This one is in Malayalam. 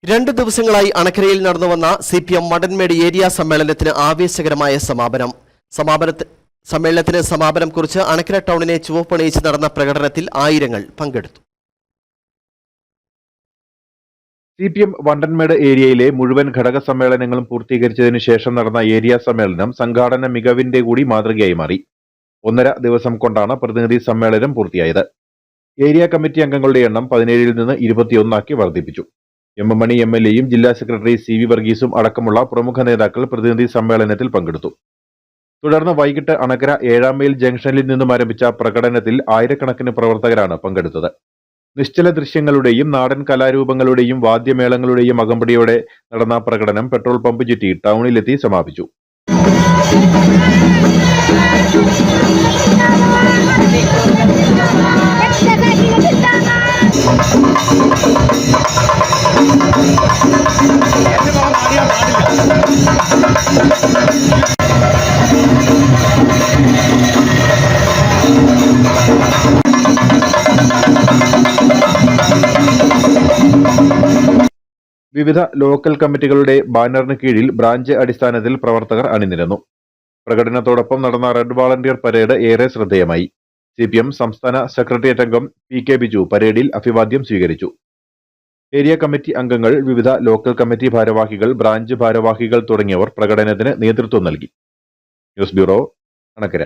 2 ദിവസങ്ങളായി അണക്കരയിൽ നടന്നുവന്ന CPM മണ്ടൻമേട് ഏരിയ സമ്മേളനത്തിന് ആവേശകരമായ സമ്മേളനത്തിന് സമാപനം കുറിച്ച് അണക്കര ടൗണിനെ ചുവപ്പണിയിച്ച് നടന്ന പ്രകടനത്തിൽ ആയിരങ്ങൾ പങ്കെടുത്തു. CPM വണ്ടൻമേട് ഏരിയയിലെ മുഴുവൻ ഘടക സമ്മേളനങ്ങളും പൂർത്തീകരിച്ചതിനു ശേഷം നടന്ന ഏരിയ സമ്മേളനം സംഘാടന മികവിന്റെ കൂടി മാതൃകയായി മാറി. 1.5 ദിവസം കൊണ്ടാണ് പ്രതിനിധി സമ്മേളനം പൂർത്തിയായത്. ഏരിയ കമ്മിറ്റി അംഗങ്ങളുടെ എണ്ണം 17-ൽ നിന്ന് 21 ആക്കി വർദ്ധിപ്പിച്ചു. M. മണി MLAയും ജില്ലാ സെക്രട്ടറി CV വർഗീസും അടക്കമുള്ള പ്രമുഖ നേതാക്കൾ പ്രതിനിധി സമ്മേളനത്തിൽ പങ്കെടുത്തു. തുടർന്ന് വൈകിട്ട് അണക്കര 7-ാം മൈൽ ജംഗ്ഷനിൽ നിന്നും ആരംഭിച്ച പ്രകടനത്തിൽ ആയിരക്കണക്കിന് പ്രവർത്തകരാണ് പങ്കെടുത്തത്. നിശ്ചല ദൃശ്യങ്ങളുടെയും നാടൻ കലാരൂപങ്ങളുടെയും വാദ്യമേളങ്ങളുടെയും അകമ്പടിയോടെ നടന്ന പ്രകടനം പെട്രോൾ പമ്പ് ചുറ്റി ടൗണിലെത്തി സമാപിച്ചു. വിവിധ ലോക്കൽ കമ്മിറ്റികളുടെ ബാനറിന് കീഴിൽ ബ്രാഞ്ച് അടിസ്ഥാനത്തിൽ പ്രവർത്തകർ അണിനിരന്നു. പ്രകടനത്തോടൊപ്പം നടന്ന റെഡ് വാളണ്ടിയർ പരേഡ് ഏറെ ശ്രദ്ധേയമായി. CPM സംസ്ഥാന സെക്രട്ടേറിയറ്റ് അംഗം PK ബിജു പരേഡിൽ അഭിവാദ്യം സ്വീകരിച്ചു. ഏരിയ കമ്മിറ്റി അംഗങ്ങൾ, വിവിധ ലോക്കൽ കമ്മിറ്റി ഭാരവാഹികൾ, ബ്രാഞ്ച് ഭാരവാഹികൾ തുടങ്ങിയവർ പ്രകടനത്തിന് നേതൃത്വം നൽകി. News bureau, Anakkara.